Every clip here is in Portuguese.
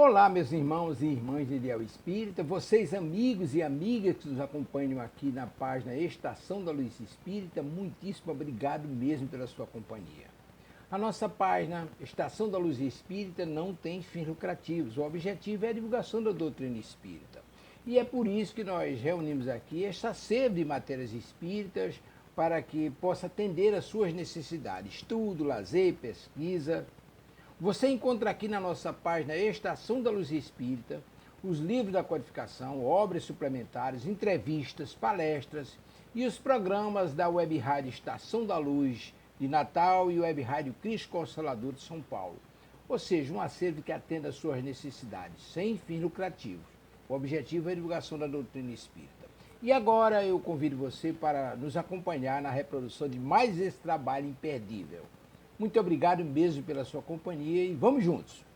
Olá, meus irmãos e irmãs de Ideal Espírita, vocês amigos e amigas que nos acompanham aqui na página Estação da Luz Espírita, muitíssimo obrigado mesmo pela sua companhia. A nossa página Estação da Luz Espírita não tem fins lucrativos, o objetivo é a divulgação da doutrina espírita. E é por isso que nós reunimos aqui esta sede de matérias espíritas para que possa atender às suas necessidades, estudo, lazer, pesquisa. Você encontra aqui na nossa página Estação da Luz Espírita os livros da codificação, obras suplementares, entrevistas, palestras e os programas da Web Rádio Estação da Luz de Natal e Web Rádio Cristo Consolador de São Paulo. Ou seja, um acervo que atenda às suas necessidades, sem fins lucrativos. O objetivo é a divulgação da doutrina espírita. E agora eu convido você para nos acompanhar na reprodução de mais esse trabalho imperdível. Muito obrigado mesmo pela sua companhia e vamos juntos!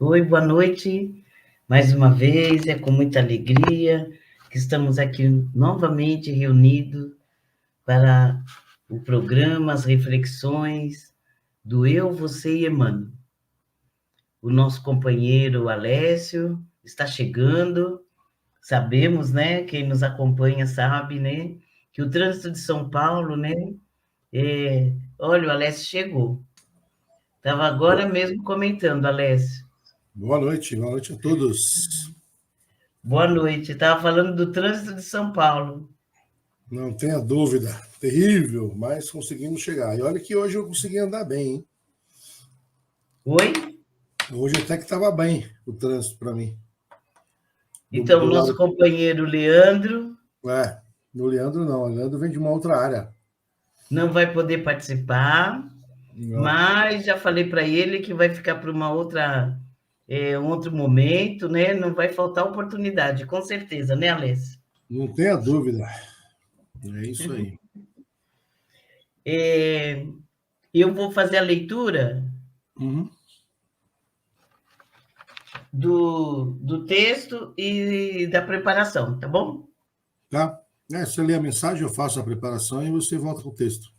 Oi, boa noite. Mais uma vez, é com muita alegria que estamos aqui novamente reunidos para o programa, as reflexões do Eu, Você e Emmanuel. O nosso companheiro Alessio está chegando. Sabemos, né, quem nos acompanha sabe, né, que o trânsito de São Paulo, né, olha, o Alessio chegou. Estava agora mesmo comentando, Alessio. Boa noite a todos. Boa noite. Estava falando do trânsito de São Paulo. Não tenha dúvida, terrível, mas conseguimos chegar. E olha que hoje eu consegui andar bem, hein? Oi? Hoje até que estava bem o trânsito para mim. Então, o nosso companheiro Leandro... No Leandro não, o Leandro vem de uma outra área. Não vai poder participar, não. Mas já falei para ele que vai ficar para uma outra... um outro momento, né? Não vai faltar oportunidade, com certeza, né, Alessio? Não tenha dúvida. É isso aí. Eu vou fazer a leitura do texto e da preparação, tá bom? Tá. Você lê a mensagem, eu faço a preparação e você volta com o texto.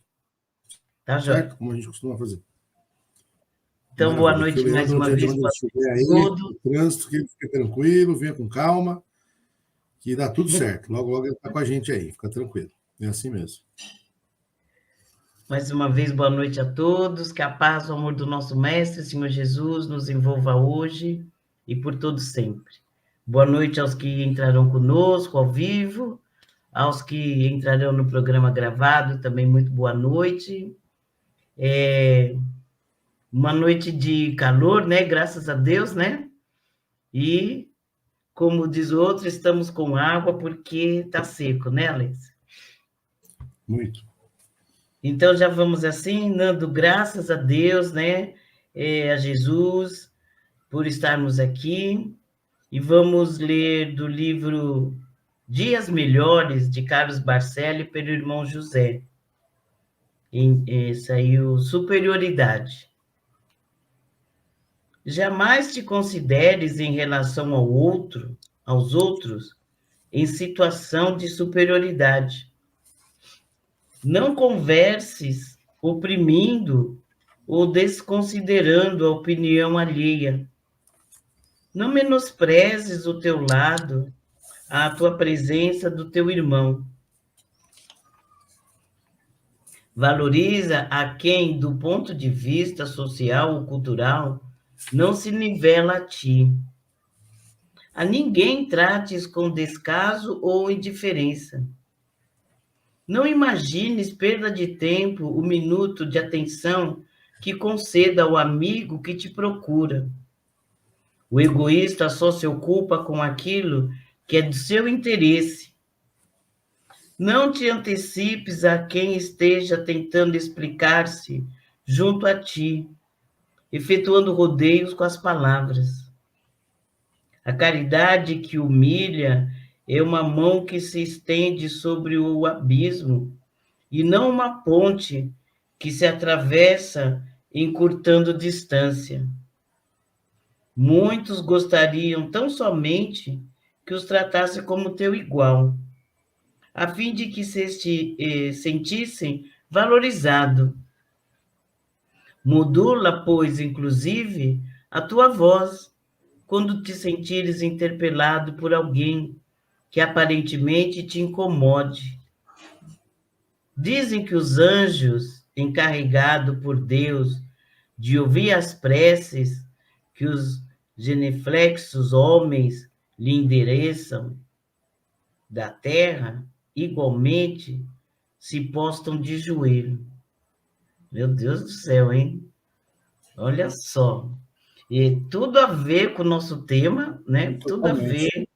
Tá, certo? Como a gente costuma fazer. Então, boa noite mais uma vez para todos. O trânsito, que ele fique tranquilo, venha com calma, que dá tudo certo. Logo, logo ele está com a gente aí, fica tranquilo. É assim mesmo. Mais uma vez, boa noite a todos. Que a paz, o amor do nosso Mestre, Senhor Jesus, nos envolva hoje e por todo sempre. Boa noite aos que entrarão conosco ao vivo, aos que entrarão no programa gravado, também muito boa noite. Uma noite de calor, né? Graças a Deus, né? E, como diz o outro, estamos com água porque está seco, né, Alex? Muito. Então, já vamos assim, dando graças a Deus, né? A Jesus, por estarmos aqui. E vamos ler do livro Dias Melhores, de Carlos Barcelli, pelo irmão José. Saiu Superioridade. Jamais te consideres em relação aos outros, em situação de superioridade. Não converses oprimindo ou desconsiderando a opinião alheia. Não menosprezes o teu lado, a tua presença do teu irmão. Valoriza a quem, do ponto de vista social ou cultural, não se nivela a ti. A ninguém trates com descaso ou indiferença. Não imagines perda de tempo o minuto de atenção que conceda ao amigo que te procura. O egoísta só se ocupa com aquilo que é do seu interesse. Não te antecipes a quem esteja tentando explicar-se junto a ti, efetuando rodeios com as palavras. A caridade que humilha é uma mão que se estende sobre o abismo e não uma ponte que se atravessa encurtando distância. Muitos gostariam tão somente que os tratasse como teu igual, a fim de que se sentissem valorizado. Modula, pois, inclusive, a tua voz, quando te sentires interpelado por alguém que aparentemente te incomode. Dizem que os anjos, encarregados por Deus de ouvir as preces que os genuflexos homens lhe endereçam da terra, igualmente se postam de joelho. Meu Deus do céu, hein? Olha só. E tudo a ver com o nosso tema, né? Tudo a ver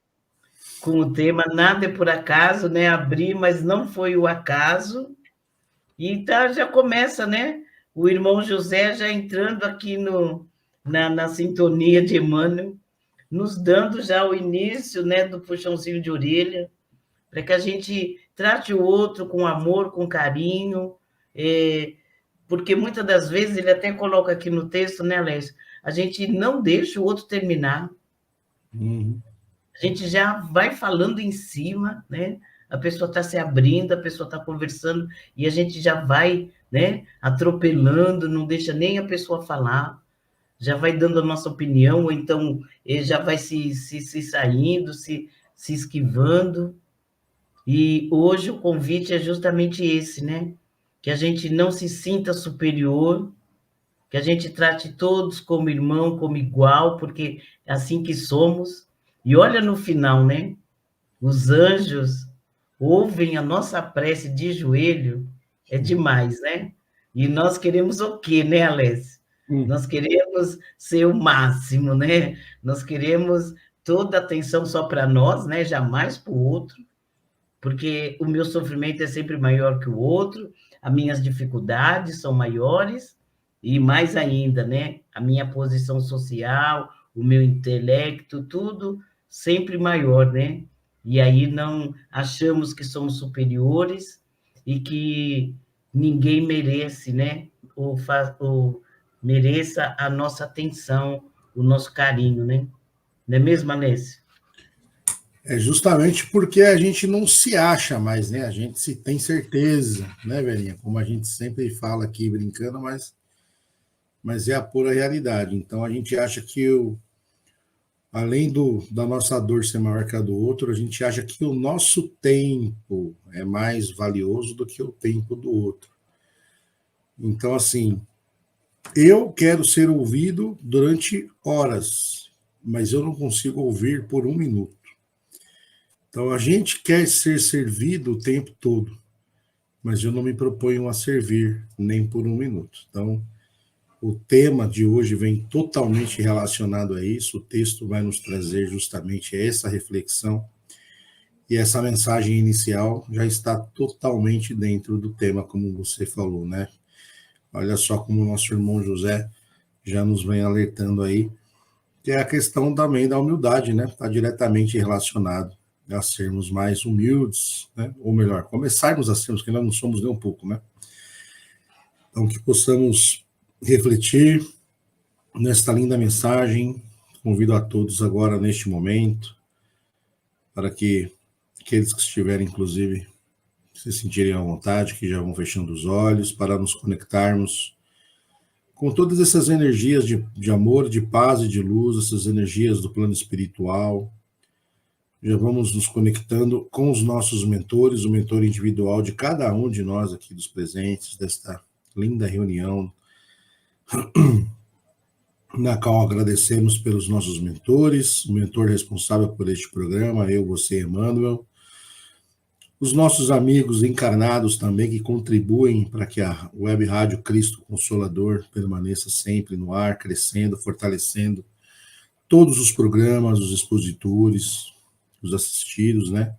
com o tema, nada é por acaso, né? Abri, mas não foi o acaso. E tá, já começa, né? O irmão José já entrando aqui na sintonia de Emmanuel, nos dando já o início, né, do puxãozinho de orelha, para que a gente trate o outro com amor, com carinho, porque muitas das vezes, ele até coloca aqui no texto, né, Alessio? A gente não deixa o outro terminar. Uhum. A gente já vai falando em cima, né? A pessoa está se abrindo, a pessoa está conversando, e a gente já vai, né, atropelando, não deixa nem a pessoa falar, já vai dando a nossa opinião, ou então já vai se saindo, se esquivando. E hoje o convite é justamente esse, né? Que a gente não se sinta superior, que a gente trate todos como irmão, como igual, porque é assim que somos. E olha no final, né? Os anjos ouvem a nossa prece de joelho, é demais, né? E nós queremos o quê, né, Alessio? Nós queremos ser o máximo, né? Nós queremos toda a atenção só para nós, né? Jamais para o outro, porque o meu sofrimento é sempre maior que o outro, as minhas dificuldades são maiores, e mais ainda, né? A minha posição social, o meu intelecto, tudo sempre maior, né? E aí não achamos que somos superiores e que ninguém merece, né? Ou mereça a nossa atenção, o nosso carinho, né? Não é mesmo, Alessio? É justamente porque a gente não se acha mais, né? A gente se tem certeza, né, velhinha? Como a gente sempre fala aqui brincando, mas é a pura realidade. Então a gente acha que além da nossa dor ser maior que a do outro, a gente acha que o nosso tempo é mais valioso do que o tempo do outro. Então, assim, eu quero ser ouvido durante horas, mas eu não consigo ouvir por um minuto. Então, a gente quer ser servido o tempo todo, mas eu não me proponho a servir nem por um minuto. Então, o tema de hoje vem totalmente relacionado a isso. O texto vai nos trazer justamente essa reflexão, e essa mensagem inicial já está totalmente dentro do tema, como você falou, né? Olha só como o nosso irmão José já nos vem alertando aí, que é a questão também da humildade, né? Está diretamente relacionado a sermos mais humildes, né? Ou melhor, começarmos a sermos, que nós não somos nem um pouco, né? Então, que possamos refletir nesta linda mensagem. Convido a todos agora, neste momento, para que aqueles que estiverem, inclusive, se sentirem à vontade, que já vão fechando os olhos, para nos conectarmos com todas essas energias de amor, de paz e de luz, essas energias do plano espiritual. Já vamos nos conectando com os nossos mentores, o mentor individual de cada um de nós aqui dos presentes, desta linda reunião, na qual agradecemos pelos nossos mentores, o mentor responsável por este programa, eu, você, Emmanuel, os nossos amigos encarnados também que contribuem para que a Web Rádio Cristo Consolador permaneça sempre no ar, crescendo, fortalecendo todos os programas, os expositores, os assistidos, né?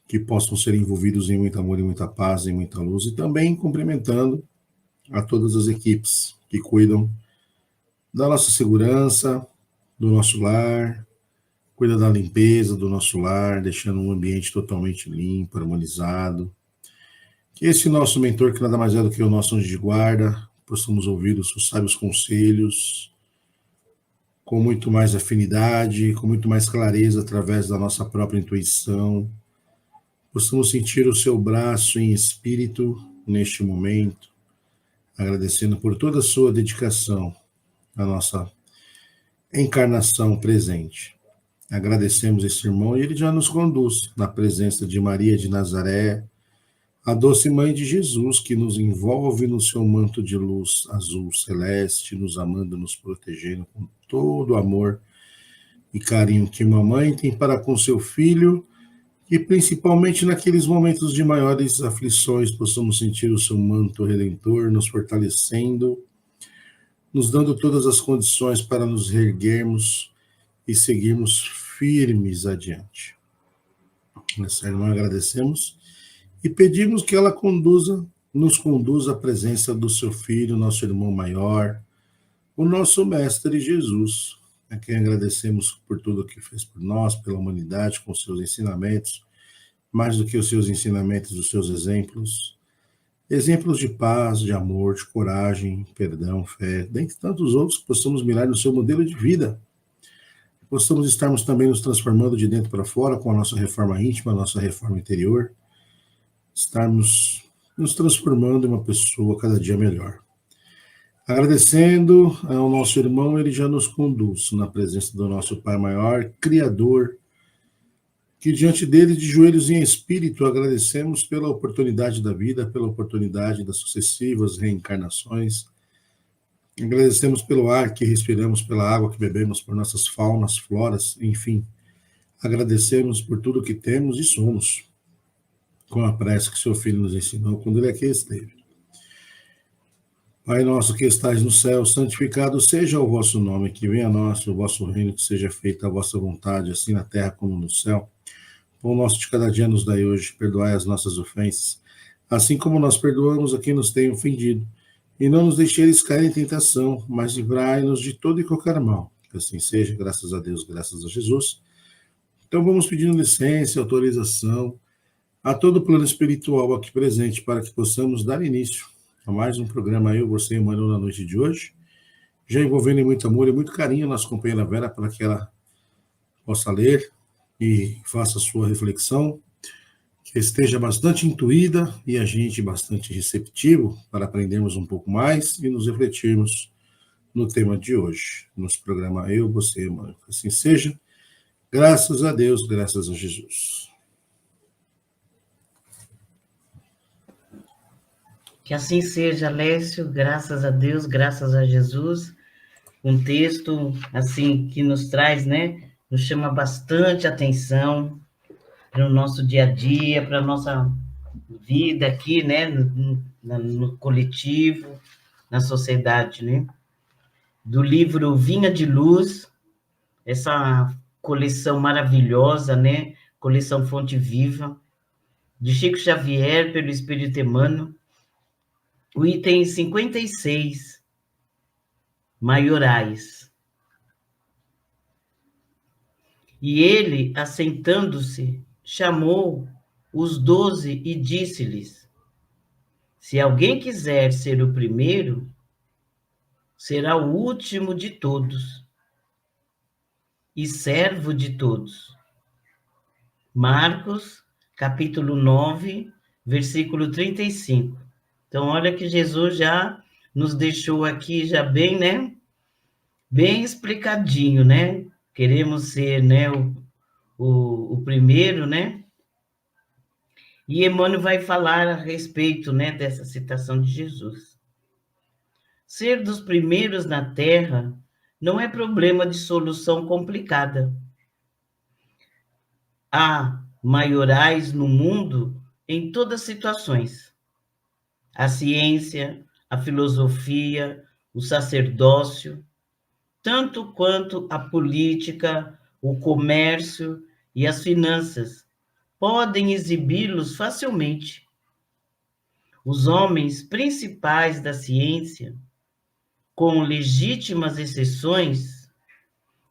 Que possam ser envolvidos em muito amor, em muita paz, em muita luz, e também cumprimentando a todas as equipes que cuidam da nossa segurança, do nosso lar, cuida da limpeza do nosso lar, deixando um ambiente totalmente limpo, harmonizado. Que esse nosso mentor, que nada mais é do que o nosso anjo de guarda, possamos ouvir os seus sábios conselhos, com muito mais afinidade, com muito mais clareza através da nossa própria intuição. Possamos sentir o seu braço em espírito neste momento, agradecendo por toda a sua dedicação à nossa encarnação presente. Agradecemos esse irmão e ele já nos conduz na presença de Maria de Nazaré, a doce mãe de Jesus, que nos envolve no seu manto de luz azul celeste, nos amando, nos protegendo com todo o amor e carinho que uma mãe tem para com seu filho, e principalmente naqueles momentos de maiores aflições, possamos sentir o seu manto redentor nos fortalecendo, nos dando todas as condições para nos reerguermos e seguirmos firmes adiante. Essa irmã agradecemos e pedimos que ela nos conduza à presença do seu filho, nosso irmão maior, o nosso mestre Jesus, a quem agradecemos por tudo que fez por nós, pela humanidade, com seus ensinamentos, mais do que os seus ensinamentos, os seus exemplos, exemplos de paz, de amor, de coragem, perdão, fé, dentre tantos outros que possamos mirar no seu modelo de vida. Possamos estarmos também nos transformando de dentro para fora com a nossa reforma íntima, a nossa reforma interior, estarmos nos transformando em uma pessoa cada dia melhor. Agradecendo ao nosso irmão, ele já nos conduz na presença do nosso Pai Maior, Criador, que diante dele, de joelhos em espírito, agradecemos pela oportunidade da vida, pela oportunidade das sucessivas reencarnações. Agradecemos pelo ar que respiramos, pela água que bebemos, por nossas faunas, floras, enfim. Agradecemos por tudo que temos e somos, com a prece que seu Filho nos ensinou quando ele aqui esteve. Pai nosso que estais no céu, santificado seja o vosso nome, que venha a nós o vosso reino, que seja feita a vossa vontade, assim na terra como no céu. O pão nosso de cada dia nos dai hoje, perdoai as nossas ofensas, assim como nós perdoamos a quem nos tem ofendido. E não nos deixeis cair em tentação, mas livrai-nos de todo e qualquer mal. Que assim seja, graças a Deus, graças a Jesus. Então vamos pedindo licença, autorização a todo o plano espiritual aqui presente, para que possamos dar início a mais um programa Eu, Você e Emmanuel na noite de hoje, já envolvendo em muito amor e muito carinho a nossa companheira Vera, para que ela possa ler e faça a sua reflexão, que esteja bastante intuída e a gente bastante receptivo para aprendermos um pouco mais e nos refletirmos no tema de hoje, nosso programa Eu, Você e Emmanuel. Que assim seja, graças a Deus, graças a Jesus. Que assim seja, Lécio, graças a Deus, graças a Jesus. Um texto, assim, que nos traz, né, nos chama bastante atenção para o nosso dia a dia, para a nossa vida aqui, né, no coletivo, na sociedade, né. Do livro Vinha de Luz, essa coleção maravilhosa, né, coleção Fonte Viva, de Chico Xavier, pelo Espírito Emmanuel, o item 56, maiorais. E ele, assentando-se, chamou os 12 e disse-lhes: se alguém quiser ser o primeiro, será o último de todos e servo de todos. Marcos, capítulo 9, versículo 35. Então, olha que Jesus já nos deixou aqui já bem, né? Bem explicadinho, né? Queremos ser, né, o primeiro, né? E Emmanuel vai falar a respeito, né, dessa citação de Jesus. Ser dos primeiros na Terra não é problema de solução complicada. Há maiorais no mundo em todas as situações. A ciência, a filosofia, o sacerdócio, tanto quanto a política, o comércio e as finanças, podem exibi-los facilmente. Os homens principais da ciência, com legítimas exceções,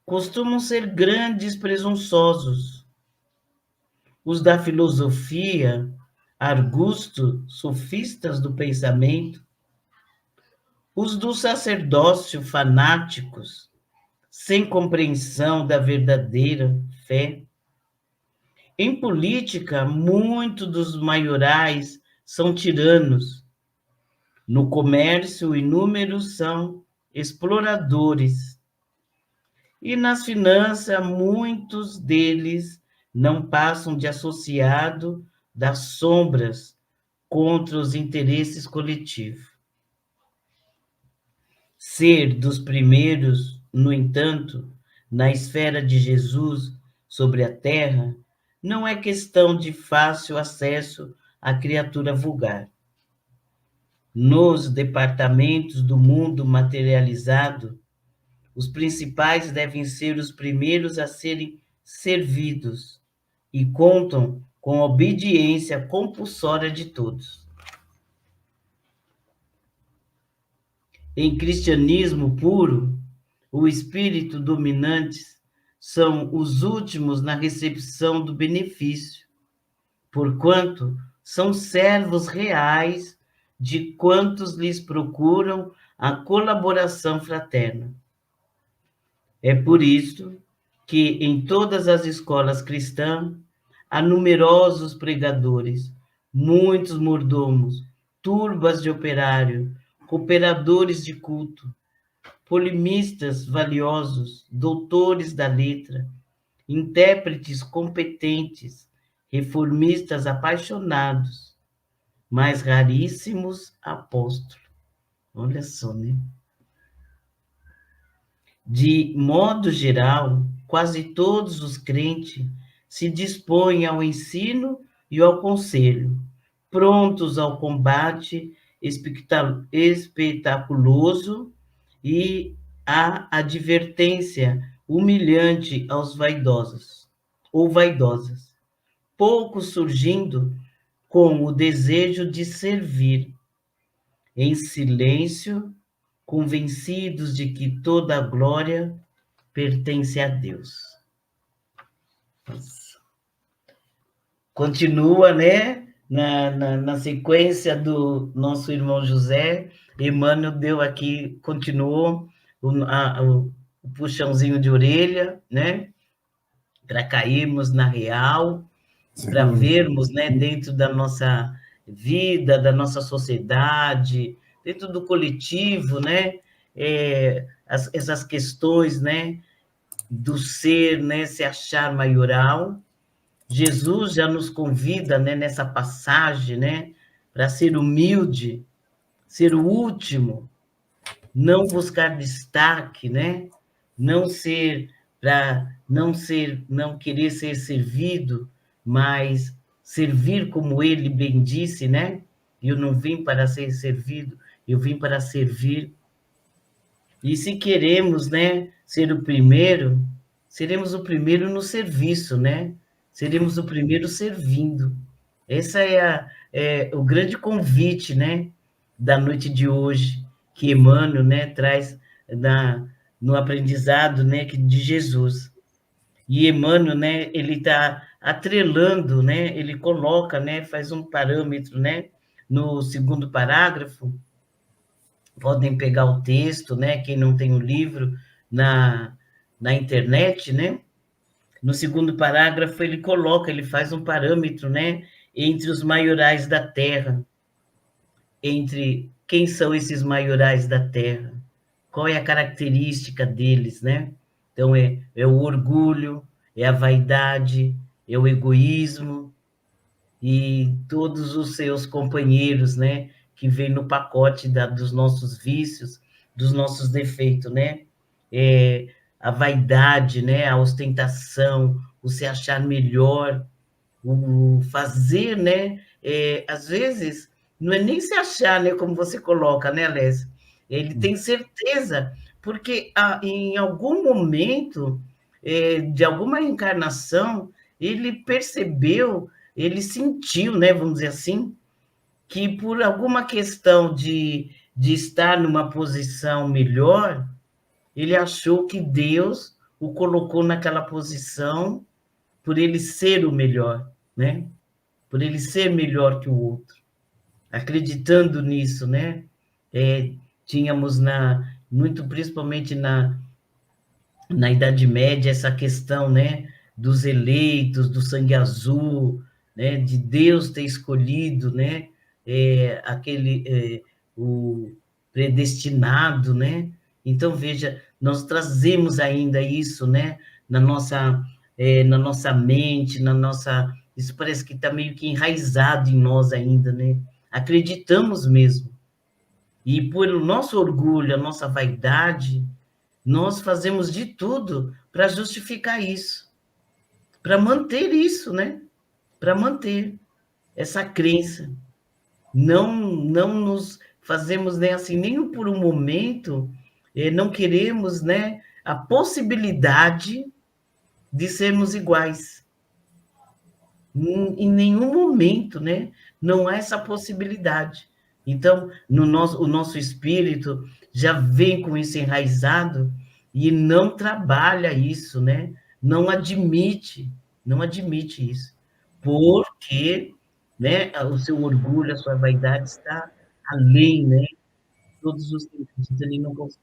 costumam ser grandes presunçosos. Os da filosofia, argusto, sofistas do pensamento, os do sacerdócio, fanáticos, sem compreensão da verdadeira fé. Em política, muitos dos maiorais são tiranos. No comércio, inúmeros são exploradores. E nas finanças, muitos deles não passam de associado das sombras contra os interesses coletivos. Ser dos primeiros, no entanto, na esfera de Jesus sobre a terra, não é questão de fácil acesso à criatura vulgar. Nos departamentos do mundo materializado, os principais devem ser os primeiros a serem servidos e contam com a obediência compulsória de todos. Em cristianismo puro, o espírito dominantes são os últimos na recepção do benefício, porquanto são servos reais de quantos lhes procuram a colaboração fraterna. É por isso que em todas as escolas cristãs há numerosos pregadores, muitos mordomos, turbas de operário, cooperadores de culto, polemistas valiosos, doutores da letra, intérpretes competentes, reformistas apaixonados, mas raríssimos apóstolos. Olha só, né? De modo geral, quase todos os crentes se dispõem ao ensino e ao conselho, prontos ao combate espetaculoso e à advertência humilhante aos vaidosos ou vaidosas, poucos surgindo com o desejo de servir, em silêncio, convencidos de que toda a glória pertence a Deus. Nossa. Continua, né? Na sequência do nosso irmão José, Emmanuel deu aqui, continuou o puxãozinho de orelha, né? Para cairmos na real, para vermos, né, dentro da nossa vida, da nossa sociedade, dentro do coletivo, né, essas questões, né, do ser, né, se achar maioral. Jesus já nos convida, né, nessa passagem, né, para ser humilde, ser o último, não buscar destaque, né, não querer ser servido, mas servir como ele bem disse, né? Eu não vim para ser servido, eu vim para servir. E se queremos, né, ser o primeiro, seremos o primeiro no serviço, né? Seremos o primeiro servindo. Esse é o grande convite, né, da noite de hoje, que Emmanuel, né, traz no aprendizado, né, de Jesus. E Emmanuel, né, ele está atrelando, né, ele coloca, né, faz um parâmetro, né, no segundo parágrafo. Podem pegar o texto, né, quem não tem o livro na internet, né, No segundo parágrafo, ele coloca, ele faz um parâmetro, né, entre os maiorais da terra, entre quem são esses maiorais da terra, qual é a característica deles, né? Então, é o orgulho, é a vaidade, é o egoísmo e todos os seus companheiros, né, que vêm no pacote dos nossos vícios, dos nossos defeitos, né? A vaidade, né, a ostentação, o se achar melhor, o fazer, né? Às vezes, não é nem se achar, né? Como você coloca, né, Alessio? Ele tem certeza, porque em algum momento de alguma encarnação, ele percebeu, ele sentiu, né? Vamos dizer assim, que por alguma questão de estar numa posição melhor, ele achou que Deus o colocou naquela posição por ele ser o melhor, né? Por ele ser melhor que o outro. Acreditando nisso, né? Tínhamos muito principalmente na Idade Média essa questão, né? Dos eleitos, do sangue azul, né? De Deus ter escolhido, né? O predestinado, né? Então veja, nós trazemos ainda isso, né? Na nossa mente, isso parece que está meio que enraizado em nós ainda, né? Acreditamos mesmo. E por o nosso orgulho, a nossa vaidade, nós fazemos de tudo para justificar isso, para manter isso, né? Para manter essa crença. Não nos fazemos nem assim, nem por um momento, não queremos, né, a possibilidade de sermos iguais. Em nenhum momento, né? Não há essa possibilidade. Então, o nosso espírito já vem com isso enraizado e não trabalha isso, né? Não admite isso. Porque, né, o seu orgulho, a sua vaidade está além, né? Todos os sentidos.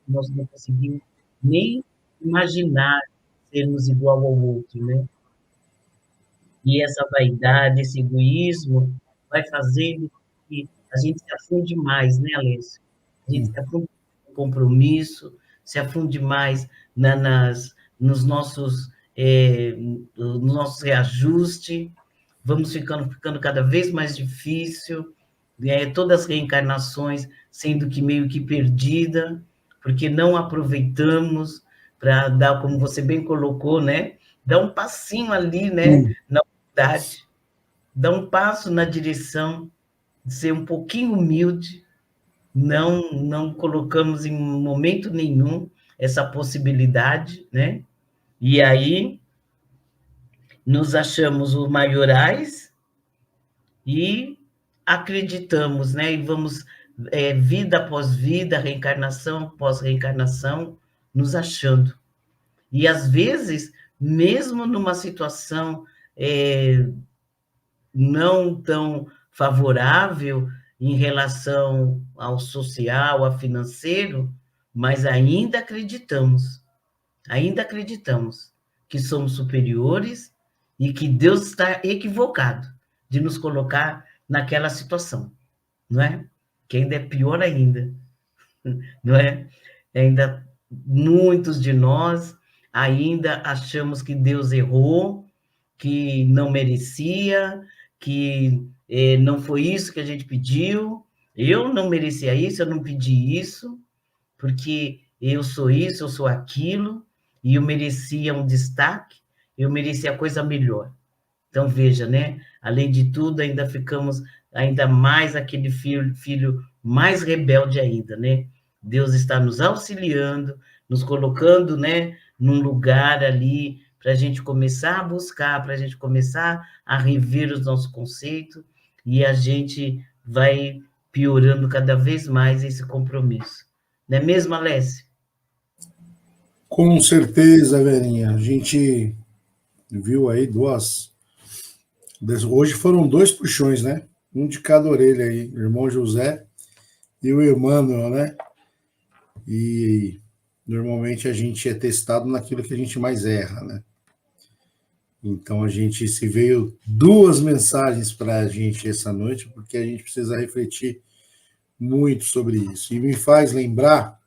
Nós não conseguimos nem imaginar sermos igual ao outro, né? E essa vaidade, esse egoísmo, vai fazendo que a gente se afunde mais, né, Alessio? A gente se afunde no compromisso, se afunde mais nos nossos reajustes, vamos ficando cada vez mais difícil, todas as reencarnações sendo que meio que perdida, porque não aproveitamos para dar, como você bem colocou, né? Dar um passinho ali, né? Na humildade, dar um passo na direção de ser um pouquinho humilde, não colocamos em momento nenhum essa possibilidade, né? E aí nos achamos os maiorais e acreditamos, né? E vamos vida após vida, reencarnação após reencarnação, nos achando. E às vezes, mesmo numa situação não tão favorável em relação ao social, ao financeiro, mas ainda acreditamos que somos superiores e que Deus está equivocado de nos colocar naquela situação, não é? Que ainda é pior ainda, não é? Ainda muitos de nós ainda achamos que Deus errou, que não merecia, que não foi isso que a gente pediu, eu não merecia isso, eu não pedi isso, porque eu sou isso, eu sou aquilo, e eu merecia um destaque, eu merecia coisa melhor. Então, veja, né? Além de tudo, ainda ficamos ainda mais aquele filho mais rebelde ainda, né? Deus está nos auxiliando, nos colocando, né, num lugar ali para a gente começar a buscar, para a gente começar a rever os nossos conceitos e a gente vai piorando cada vez mais esse compromisso. Não é mesmo, Alessio? Com certeza, Verinha. A gente viu aí hoje foram 2 puxões, né? Um de cada orelha aí, o irmão José e o Emmanuel, né? E normalmente a gente é testado naquilo que a gente mais erra, né? Então a gente se veio duas mensagens para a gente essa noite, porque a gente precisa refletir muito sobre isso. E me faz lembrar,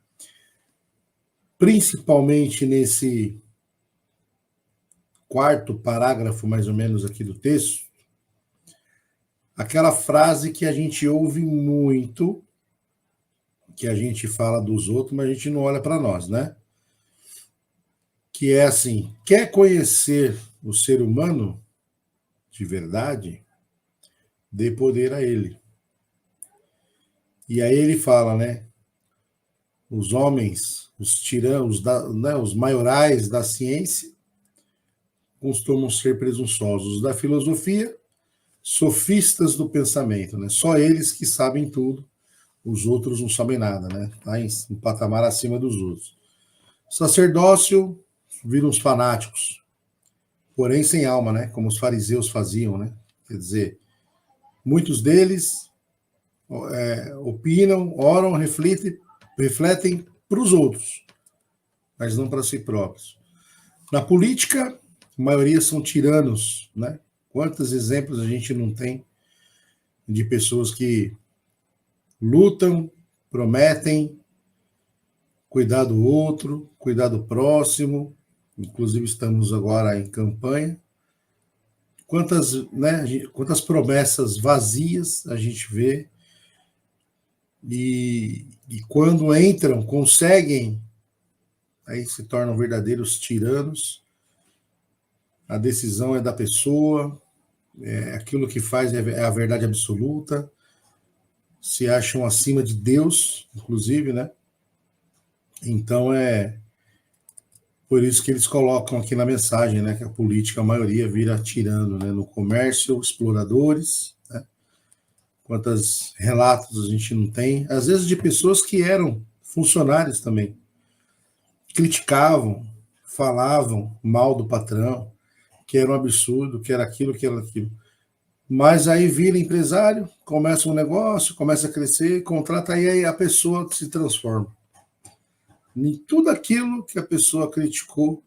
principalmente nesse quarto parágrafo, mais ou menos, aqui do texto, aquela frase que a gente ouve muito, que a gente fala dos outros, mas a gente não olha para nós, né? Que é assim: quer conhecer o ser humano de verdade? Dê poder a ele. E aí ele fala, né? Os homens, os tiranos, né, os maiorais da ciência costumam ser presunçosos. Os da filosofia, sofistas do pensamento, né? Só eles que sabem tudo, os outros não sabem nada, né? Tá em um patamar acima dos outros. Sacerdócio, viram os fanáticos, porém sem alma, né? Como os fariseus faziam, né? Quer dizer, muitos deles opinam, oram, refletem para os outros, mas não para si próprios. Na política, a maioria são tiranos, né? Quantos exemplos a gente não tem de pessoas que lutam, prometem cuidar do outro, cuidar do próximo, inclusive estamos agora em campanha. Quantas promessas vazias a gente vê, e quando entram, conseguem, aí se tornam verdadeiros tiranos. A decisão é da pessoa, aquilo que faz é a verdade absoluta, se acham acima de Deus, inclusive, né? Então é por isso que eles colocam aqui na mensagem, né, que a política, a maioria, vira tirano, né? No comércio, exploradores, né? Quantos relatos a gente não tem, às vezes de pessoas que eram funcionários também, criticavam, falavam mal do patrão, que era um absurdo, que era aquilo, que era aquilo. Mas aí vira empresário, começa um negócio, começa a crescer, contrata, aí a pessoa se transforma. Em tudo aquilo que a pessoa criticou,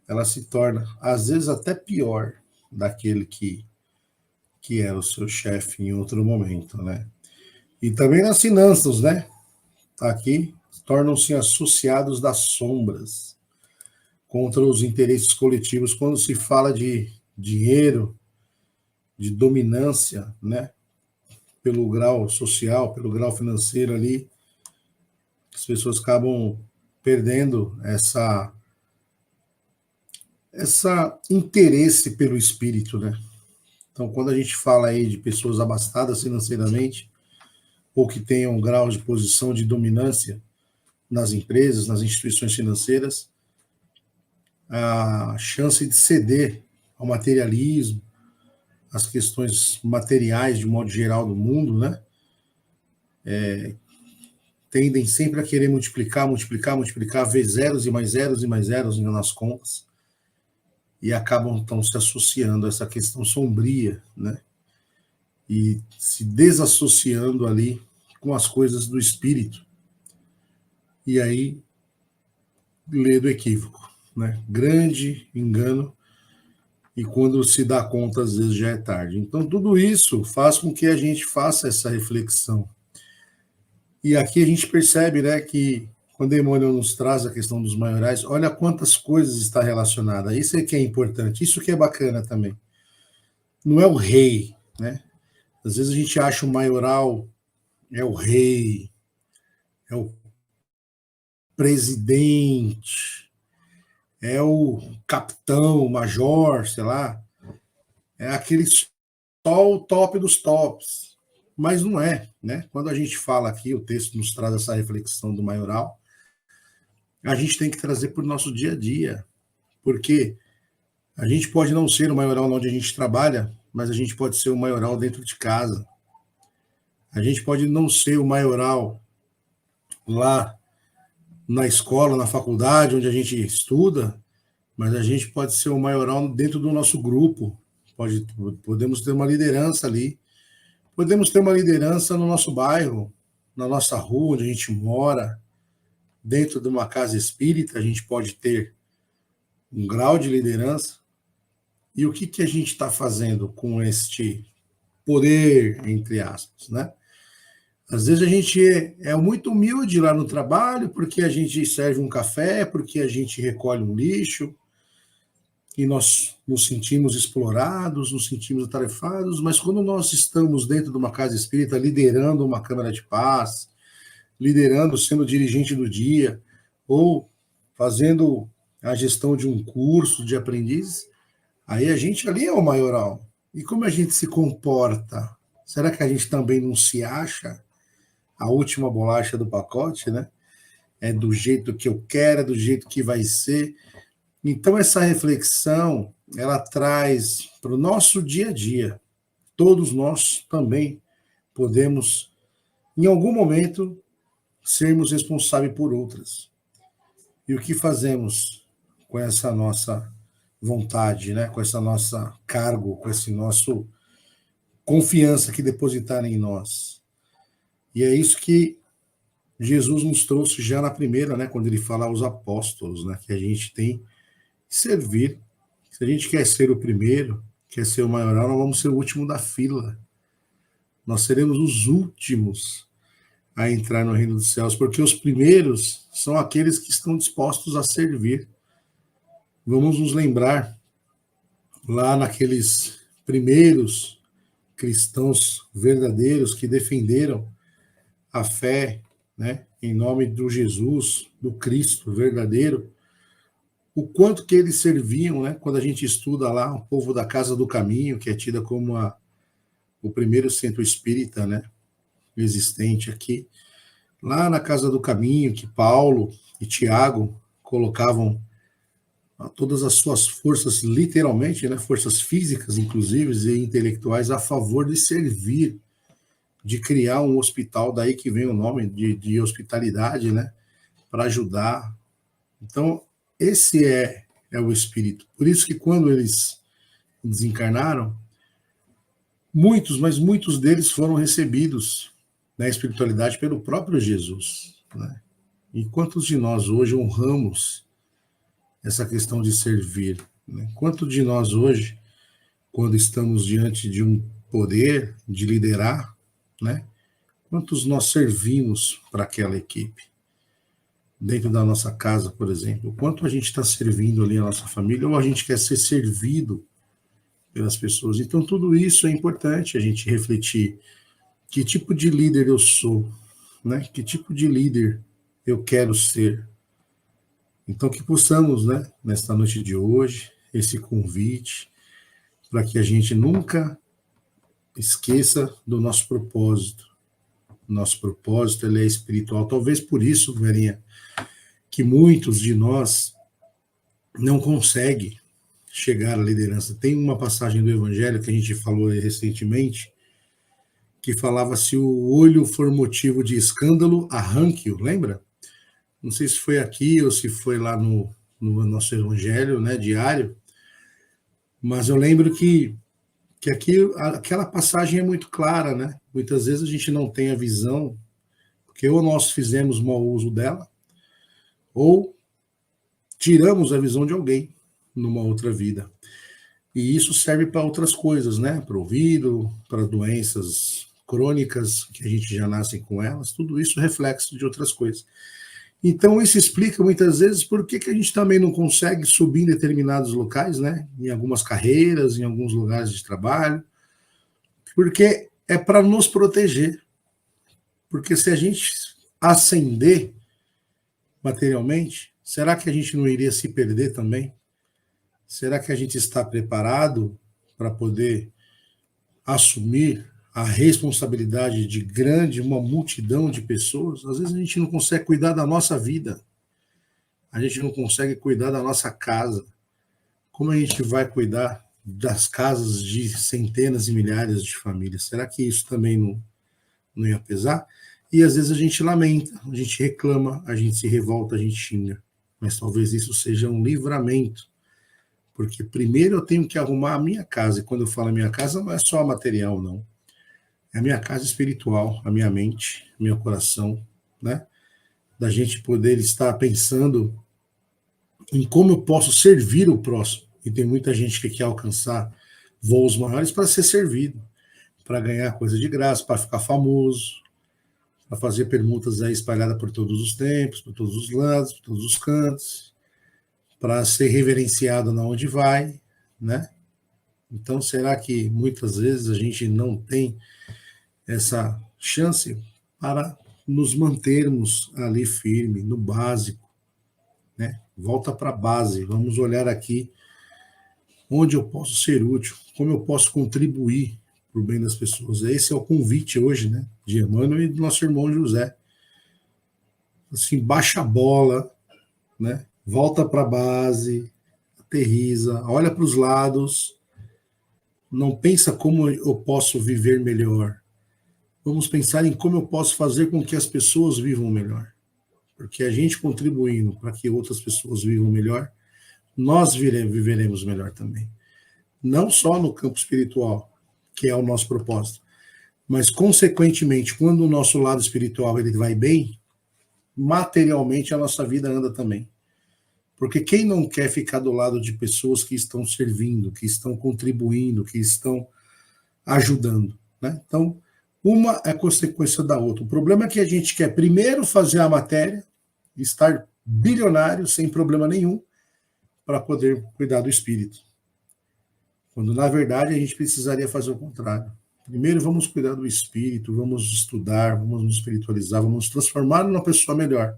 ela se torna, às vezes, até pior daquele que era o seu chefe em outro momento, né? E também nas finanças, né? Aqui, tornam-se associados das sombras contra os interesses coletivos. Quando se fala de dinheiro, de dominância, né? Pelo grau social, pelo grau financeiro ali, as pessoas acabam perdendo essa interesse pelo espírito, né? Então, quando a gente fala aí de pessoas abastadas financeiramente, ou que tenham um grau de posição de dominância nas empresas, nas instituições financeiras, a chance de ceder ao materialismo, às questões materiais de modo geral do mundo, né? Tendem sempre a querer multiplicar, ver zeros e mais zeros nas contas, e acabam então se associando a essa questão sombria, né? E se desassociando ali com as coisas do espírito. E aí, lê do equívoco, né? Grande engano, e quando se dá conta, às vezes já é tarde. Então, tudo isso faz com que a gente faça essa reflexão. E aqui a gente percebe, né, que quando Emmanuel nos traz a questão dos maiorais, olha quantas coisas está relacionada. Isso é que é importante, isso que é bacana também. Não é o rei, né? Às vezes a gente acha o maioral é o rei, é o presidente, é o capitão, o major, sei lá. É aquele só o top dos tops. Mas não é, né? Quando a gente fala aqui, o texto nos traz essa reflexão do maioral, a gente tem que trazer para o nosso dia a dia, porque a gente pode não ser o maioral onde a gente trabalha, mas a gente pode ser o maioral dentro de casa. A gente pode não ser o maioral lá na escola, na faculdade, onde a gente estuda, mas a gente pode ser o maioral dentro do nosso grupo. Podemos ter uma liderança ali. Podemos ter uma liderança no nosso bairro, na nossa rua, onde a gente mora. Dentro de uma casa espírita, a gente pode ter um grau de liderança. E o que, que a gente está fazendo com este poder, entre aspas, né? Às vezes a gente é muito humilde lá no trabalho, porque a gente serve um café, porque a gente recolhe um lixo, e nós nos sentimos explorados, nos sentimos atarefados, mas quando nós estamos dentro de uma casa espírita, liderando uma câmara de paz, liderando, sendo dirigente do dia, ou fazendo a gestão de um curso de aprendizes, aí a gente ali é o maioral. E como a gente se comporta? Será que a gente também não se acha a última bolacha do pacote, né? É do jeito que eu quero, é do jeito que vai ser. Então, essa reflexão, ela traz para o nosso dia a dia. Todos nós também podemos, em algum momento, sermos responsáveis por outras. E o que fazemos com essa nossa vontade, né? Com essa nossa cargo, com esse nosso confiança que depositaram em nós? E é isso que Jesus nos trouxe já na primeira, né? Quando ele fala aos apóstolos, né? Que a gente tem servir. Se a gente quer ser o primeiro, quer ser o maioral, nós vamos ser o último da fila. Nós seremos os últimos a entrar no reino dos céus, porque os primeiros são aqueles que estão dispostos a servir. Vamos nos lembrar lá naqueles primeiros cristãos verdadeiros que defenderam a fé, né, em nome do Jesus, do Cristo verdadeiro, o quanto que eles serviam, né? Quando a gente estuda lá o povo da Casa do Caminho, que é tida como o primeiro centro espírita, né, existente aqui, lá na Casa do Caminho, que Paulo e Tiago colocavam todas as suas forças, literalmente, né, forças físicas, inclusive, e intelectuais, a favor de servir, de criar um hospital, daí que vem o nome de hospitalidade, né, para ajudar. Então, esse é o espírito. Por isso que quando eles desencarnaram, muitos, mas muitos deles foram recebidos na espiritualidade pelo próprio Jesus, né? E quantos de nós hoje honramos essa questão de servir, né? Quanto de nós hoje, quando estamos diante de um poder de liderar, né? Quantos nós servimos para aquela equipe? Dentro da nossa casa, por exemplo, o quanto a gente está servindo ali a nossa família, ou a gente quer ser servido pelas pessoas. Então, tudo isso é importante a gente refletir. Que tipo de líder eu sou? Né? Que tipo de líder eu quero ser? Então, que possamos, né, nesta noite de hoje, esse convite, para que a gente nunca esqueça do nosso propósito. Nosso propósito, ele é espiritual. Talvez por isso, Verinha, que muitos de nós não conseguem chegar à liderança. Tem uma passagem do Evangelho que a gente falou recentemente, que falava: se o olho for motivo de escândalo, arranque-o, lembra? Não sei se foi aqui ou se foi lá no nosso Evangelho, né, diário, mas eu lembro que aqui, aquela passagem é muito clara, né? Muitas vezes a gente não tem a visão, porque ou nós fizemos mau uso dela, ou tiramos a visão de alguém numa outra vida. E isso serve para outras coisas, né? Para o ouvido, para doenças crônicas, que a gente já nasce com elas, tudo isso é reflexo de outras coisas. Então, isso explica muitas vezes por que a gente também não consegue subir em determinados locais, né? Em algumas carreiras, em alguns lugares de trabalho, porque é para nos proteger. Porque se a gente ascender materialmente, será que a gente não iria se perder também? Será que a gente está preparado para poder assumir a responsabilidade de uma multidão de pessoas? Às vezes a gente não consegue cuidar da nossa vida, a gente não consegue cuidar da nossa casa. Como a gente vai cuidar das casas de centenas e milhares de famílias? Será que isso também não ia pesar? E às vezes a gente lamenta, a gente reclama, a gente se revolta, a gente xinga. Mas talvez isso seja um livramento. Porque primeiro eu tenho que arrumar a minha casa. E quando eu falo a minha casa, não é só material, não. É a minha casa espiritual, a minha mente, meu coração, né? Da gente poder estar pensando em como eu posso servir o próximo. E tem muita gente que quer alcançar voos maiores para ser servido, para ganhar coisa de graça, para ficar famoso, para fazer permutas aí espalhadas por todos os tempos, por todos os lados, por todos os cantos, para ser reverenciado na onde vai, né? Então, será que muitas vezes a gente não tem essa chance para nos mantermos ali firme, no básico, né? Volta para a base, vamos olhar aqui onde eu posso ser útil, como eu posso contribuir para o bem das pessoas. Esse é o convite hoje, né, de Emmanuel e do nosso irmão José. Assim, baixa a bola, né? Volta para a base, aterriza, olha para os lados, não pensa como eu posso viver melhor. Vamos pensar em como eu posso fazer com que as pessoas vivam melhor. Porque a gente contribuindo para que outras pessoas vivam melhor, nós viveremos melhor também. Não só no campo espiritual, que é o nosso propósito, mas, consequentemente, quando o nosso lado espiritual ele vai bem, materialmente a nossa vida anda também. Porque quem não quer ficar do lado de pessoas que estão servindo, que estão contribuindo, que estão ajudando, né? Então, uma é consequência da outra. O problema é que a gente quer primeiro fazer a matéria, estar bilionário, sem problema nenhum, para poder cuidar do espírito. Quando, na verdade, a gente precisaria fazer o contrário. Primeiro, vamos cuidar do espírito, vamos estudar, vamos nos espiritualizar, vamos nos transformar numa pessoa melhor,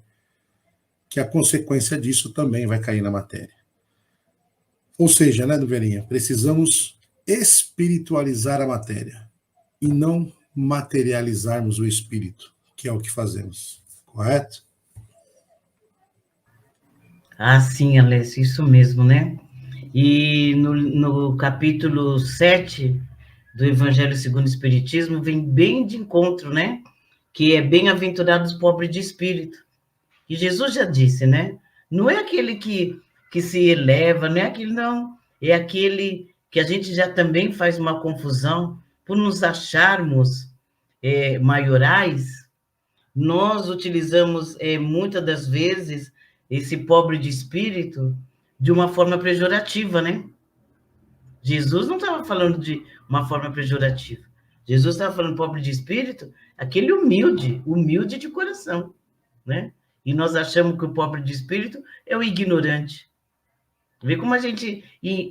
que a consequência disso também vai cair na matéria. Ou seja, né, Verinha, precisamos espiritualizar a matéria e não materializarmos o espírito, que é o que fazemos. Correto? Ah, sim, Alessio, isso mesmo, né? E no capítulo 7 do Evangelho segundo o Espiritismo, vem bem de encontro, né? Que é bem-aventurados os pobres de espírito. E Jesus já disse, né? Não é aquele que se eleva, não é aquele, não. É aquele que a gente já também faz uma confusão por nos acharmos maiorais. Nós utilizamos muitas das vezes esse pobre de espírito de uma forma pejorativa, né? Jesus não estava falando de uma forma pejorativa. Jesus estava falando pobre de espírito, aquele humilde de coração, né? E nós achamos que o pobre de espírito é o ignorante. Vê como a gente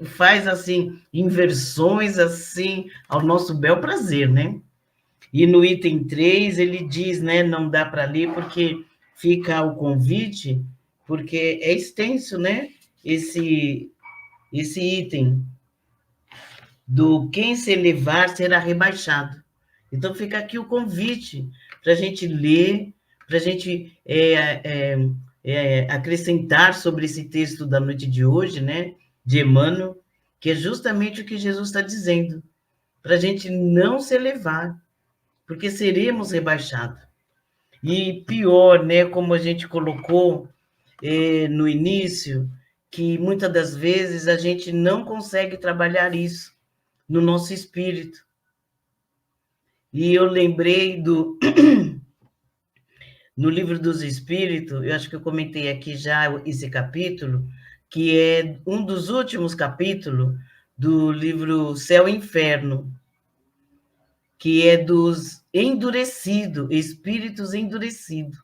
faz, assim, inversões, assim, ao nosso bel prazer, né? E no item 3, ele diz, né, não dá para ler porque fica o convite, porque é extenso, né, esse item do quem se elevar será rebaixado. Então, fica aqui o convite para a gente ler, para a gente acrescentar sobre esse texto da noite de hoje, né, de Emmanuel, que é justamente o que Jesus está dizendo, para a gente não se elevar, porque seremos rebaixados. E pior, né, como a gente colocou no início, que muitas das vezes a gente não consegue trabalhar isso no nosso espírito. E eu lembrei no Livro dos Espíritos, eu acho que eu comentei aqui já esse capítulo, que é um dos últimos capítulos do livro Céu e Inferno, que é dos endurecidos, espíritos endurecidos,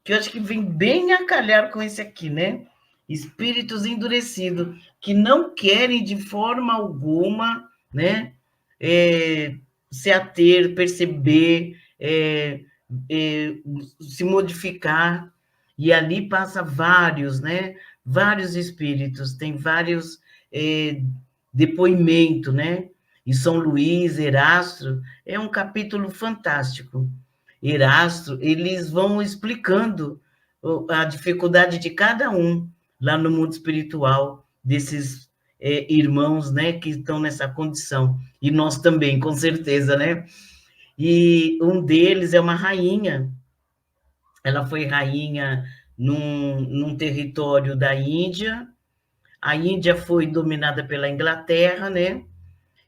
que eu acho que vem bem a calhar com esse aqui, né? Espíritos endurecidos, que não querem de forma alguma, né, se ater, perceber, se modificar, e ali passa vários, né? Vários espíritos, tem vários depoimentos, né? E São Luís, Erasto, é um capítulo fantástico. Erasto, eles vão explicando a dificuldade de cada um lá no mundo espiritual, desses irmãos, né, que estão nessa condição. E nós também, com certeza, né? E um deles é uma rainha. Ela foi rainha num território da Índia. A Índia foi dominada pela Inglaterra, né?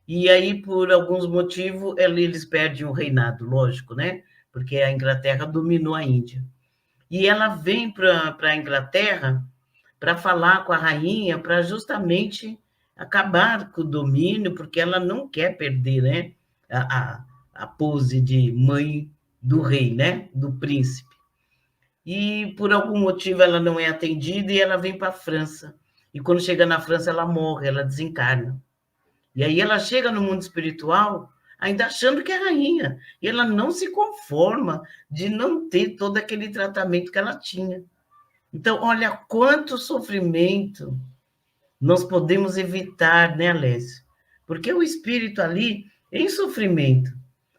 E aí, por alguns motivos, eles perdem o reinado, lógico, né? Porque a Inglaterra dominou a Índia. E ela vem para a Inglaterra para falar com a rainha, para justamente acabar com o domínio, porque ela não quer perder, né, a pose de mãe do rei, né, do príncipe. E por algum motivo ela não é atendida e ela vem para a França. E quando chega na França, ela morre, ela desencarna. E aí ela chega no mundo espiritual ainda achando que é rainha. E ela não se conforma de não ter todo aquele tratamento que ela tinha. Então, olha quanto sofrimento nós podemos evitar, né, Alessio? Porque o espírito ali, em sofrimento,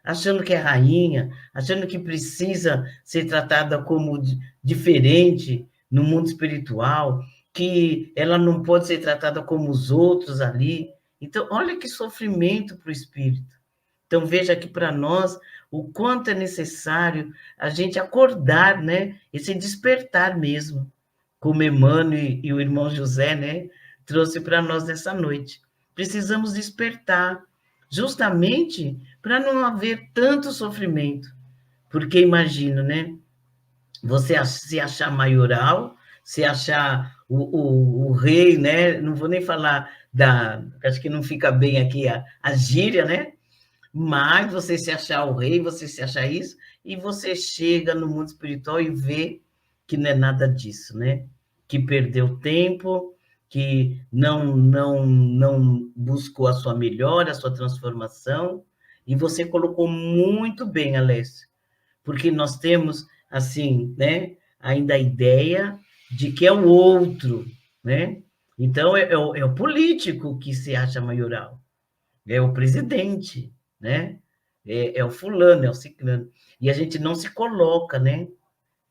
achando que é rainha, achando que precisa ser tratada como diferente no mundo espiritual, que ela não pode ser tratada como os outros ali. Então, olha que sofrimento para o espírito. Então, veja que para nós, o quanto é necessário a gente acordar, né? Esse despertar mesmo, como Emmanuel e o irmão José, né? Trouxe para nós nessa noite. Precisamos despertar, justamente para não haver tanto sofrimento. Porque imagino, né? Você se achar maioral, se achar o rei, né? Não vou nem falar acho que não fica bem aqui a gíria, né? Mas você se achar o rei, você se achar isso, e você chega no mundo espiritual e vê que não é nada disso, né? Que perdeu tempo, que não buscou a sua melhora, a sua transformação, e você colocou muito bem, Alessio, porque nós temos, assim, né, ainda a ideia de que é o outro, né? Então, é o político que se acha maioral, é o presidente, né? É o fulano, é o ciclano. E a gente não se coloca, né?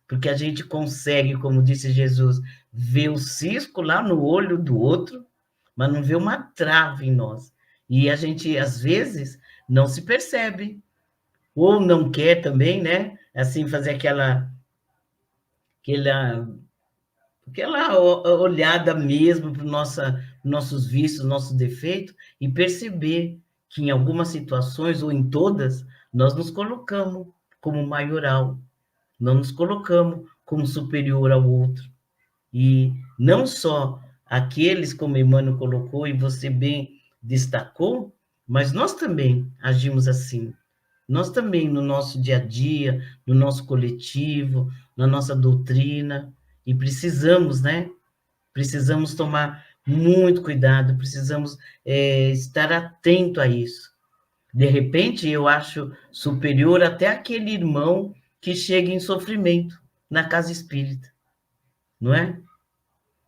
Porque a gente consegue, como disse Jesus, ver o cisco lá no olho do outro, mas não vê uma trave em nós. E a gente, às vezes, não se percebe, ou não quer também, né? Assim, fazer aquela, aquela olhada mesmo para nossos vícios, nossos defeitos, e perceber que em algumas situações, ou em todas, nós nos colocamos como maioral, não nos colocamos como superior ao outro. E não só aqueles, como Emmanuel colocou, e você bem destacou, mas nós também agimos assim. Nós também, no nosso dia a dia, no nosso coletivo, na nossa doutrina, e precisamos, né? Precisamos tomar muito cuidado, precisamos estar atento a isso. De repente, eu acho superior até aquele irmão que chega em sofrimento na casa espírita, não é?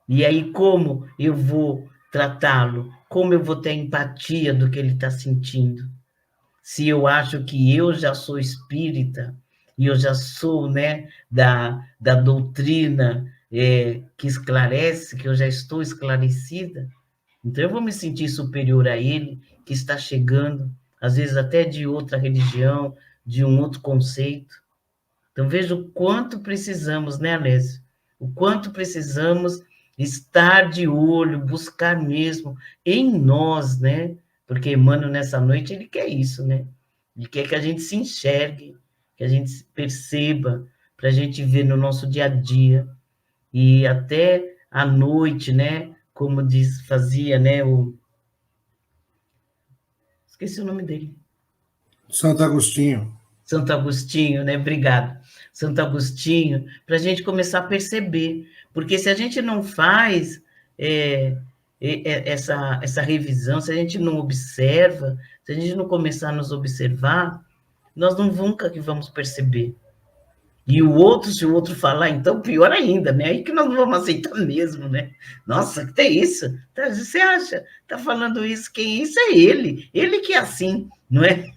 E aí, como eu vou tratá-lo? Como eu vou ter empatia do que ele está sentindo? Se eu acho que eu já sou espírita, e eu já sou, né, da doutrina que esclarece, que eu já estou esclarecida, então eu vou me sentir superior a ele, que está chegando, às vezes até de outra religião, de um outro conceito. Então veja o quanto precisamos, né, Alessio? O quanto precisamos estar de olho, buscar mesmo em nós, né? Porque Emmanuel, nessa noite, ele quer isso, né? Ele quer que a gente se enxergue, que a gente perceba, para a gente ver no nosso dia a dia. E até à noite, né? Como fazia, né? Esqueci o nome dele. Santo Agostinho. Santo Agostinho, né? Obrigado. Santo Agostinho, para a gente começar a perceber. Porque se a gente não faz essa revisão, se a gente não observa, se a gente não começar a nos observar, nós nunca que vamos perceber. E o outro, se o outro falar, então pior ainda, né? Aí que nós não vamos aceitar mesmo, né? Nossa, que é isso? Você acha? Está falando isso? Quem é isso? É ele que é assim, não é?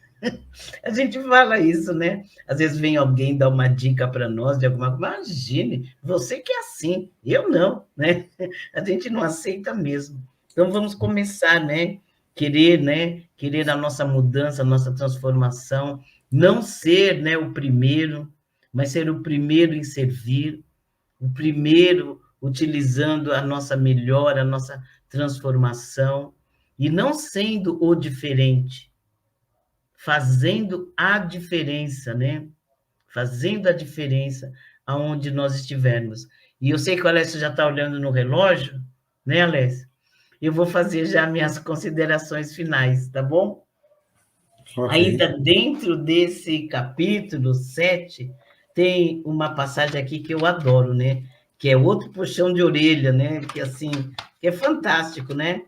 A gente fala isso, né? Às vezes vem alguém dar uma dica para nós de alguma coisa. Imagine, você que é assim, eu não, né? A gente não aceita mesmo. Então vamos começar, né? Querer a nossa mudança, a nossa transformação, não ser, né, o primeiro, mas ser o primeiro em servir, o primeiro utilizando a nossa melhora, a nossa transformação, e não sendo o diferente, fazendo a diferença, né? Fazendo a diferença aonde nós estivermos. E eu sei que o Alessio já está olhando no relógio, né, Alessio? Eu vou fazer já minhas considerações finais, tá bom? Ok. Ainda dentro desse capítulo 7, tem uma passagem aqui que eu adoro, né? Que é outro puxão de orelha, né? Que assim, que é fantástico, né?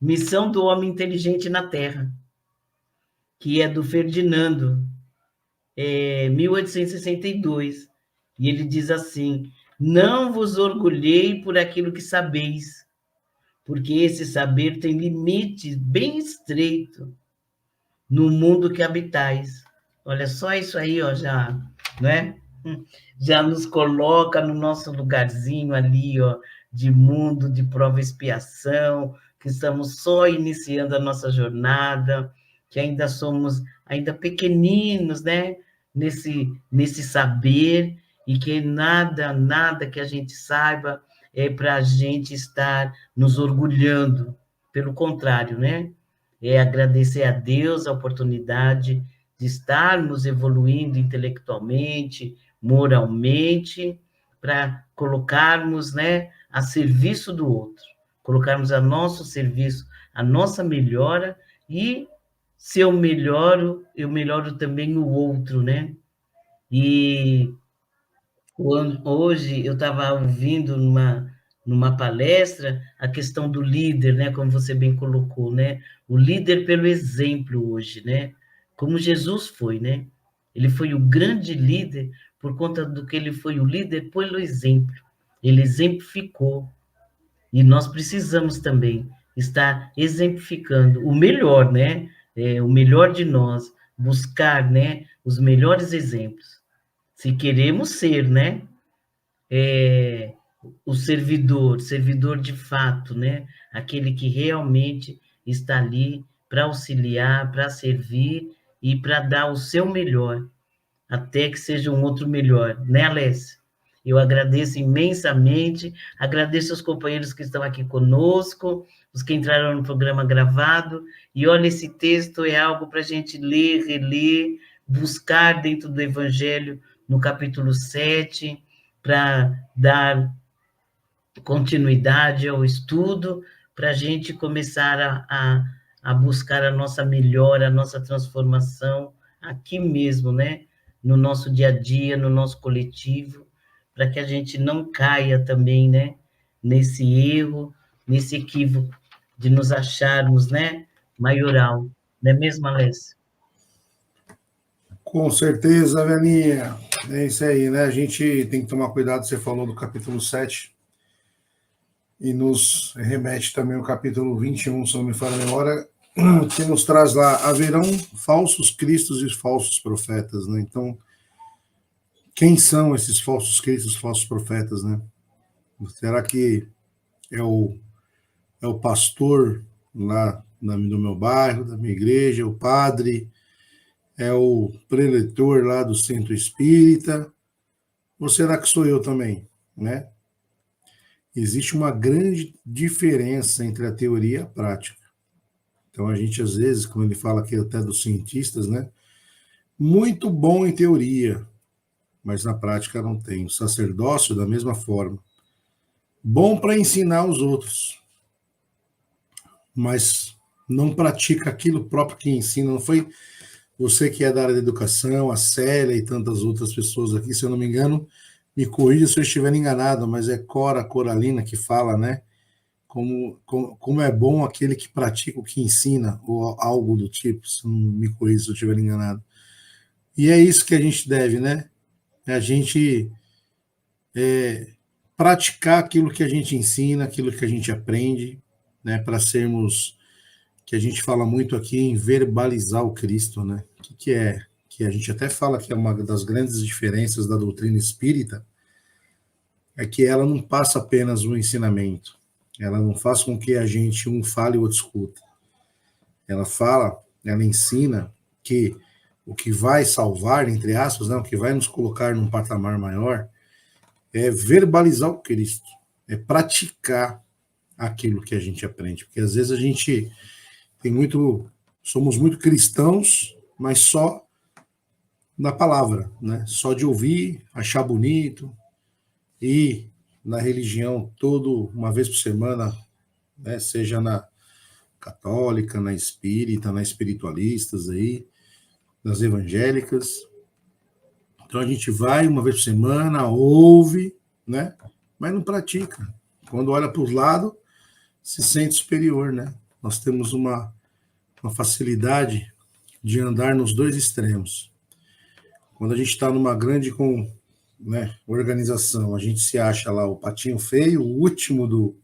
Missão do Homem Inteligente na Terra, que é do Ferdinando, 1862. E ele diz assim: não vos orgulhei por aquilo que sabeis, porque esse saber tem limites bem estreitos no mundo que habitais. Olha só isso aí, ó, já, né? Já nos coloca no nosso lugarzinho ali, ó, de mundo, de prova e expiação, que estamos só iniciando a nossa jornada, que ainda somos ainda pequeninos, né? Nesse saber, e que nada que a gente saiba é para a gente estar nos orgulhando. Pelo contrário, né? É agradecer a Deus a oportunidade de estarmos evoluindo intelectualmente, moralmente, para colocarmos, né, a serviço do outro, colocarmos a nosso serviço, a nossa melhora, e se eu melhoro também o outro, né? E hoje eu estava ouvindo numa palestra a questão do líder, né? Como você bem colocou, né? O líder pelo exemplo hoje, né? Como Jesus foi, né? Ele foi o grande líder por conta do que ele foi o líder pelo exemplo. Ele exemplificou. E nós precisamos também estar exemplificando o melhor, né? O melhor de nós, buscar, né? Os melhores exemplos. Se queremos ser, né? O servidor de fato, né? Aquele que realmente está ali para auxiliar, para servir e para dar o seu melhor, até que seja um outro melhor, né, Alessia? Eu agradeço imensamente, agradeço aos companheiros que estão aqui conosco, os que entraram no programa gravado, e olha, esse texto é algo para a gente ler, reler, buscar dentro do Evangelho, no capítulo 7, para dar continuidade ao estudo, para a gente começar a buscar a nossa melhora, a nossa transformação aqui mesmo, né? No nosso dia a dia, no nosso coletivo, para que a gente não caia também, né? Nesse erro, nesse equívoco de nos acharmos, né? Maioral, não é mesmo, Alessio? Com certeza, velhinha. É isso aí, né? A gente tem que tomar cuidado, você falou do capítulo 7, e nos remete também ao capítulo 21, se não me falha a memória, que nos traz lá: haverão falsos cristos e falsos profetas, né? Então, quem são esses falsos cristos, falsos profetas, né? Será que é o pastor lá no meu bairro, da minha igreja, o padre, é o preletor lá do centro espírita, ou será que sou eu também, né? Existe uma grande diferença entre a teoria e a prática. Então, a gente, às vezes, quando ele fala aqui até dos cientistas, né? Muito bom em teoria, mas na prática não tem. O sacerdócio, da mesma forma. Bom para ensinar os outros, mas não pratica aquilo próprio que ensina. Não foi você que é da área da educação, a Célia e tantas outras pessoas aqui, se eu não me engano, me corrija se eu estiver enganado, mas é Cora Coralina que fala, né? Como é bom aquele que pratica o que ensina, ou algo do tipo, se não me corrija se eu estiver enganado. E é isso que a gente deve, né? A gente praticar aquilo que a gente ensina, aquilo que a gente aprende, né? Para sermos, que a gente fala muito aqui em verbalizar o Cristo, né? Que é, que a gente até fala que é uma das grandes diferenças da doutrina espírita, é que ela não passa apenas um ensinamento, ela não faz com que a gente um fale e o outro escuta. Ela ensina que o que vai salvar, entre aspas, né, o que vai nos colocar num patamar maior, é verbalizar o Cristo, é praticar aquilo que a gente aprende. Porque às vezes a gente somos muito cristãos, mas só na palavra, né? Só de ouvir, achar bonito, e na religião uma vez por semana, né? Seja na católica, na espírita, na espiritualistas aí, nas evangélicas. Então a gente vai uma vez por semana, ouve, né? Mas não pratica. Quando olha para os lados, se sente superior, né? Nós temos uma facilidade de andar nos dois extremos. Quando a gente está numa grande organização, a gente se acha lá o patinho feio, o último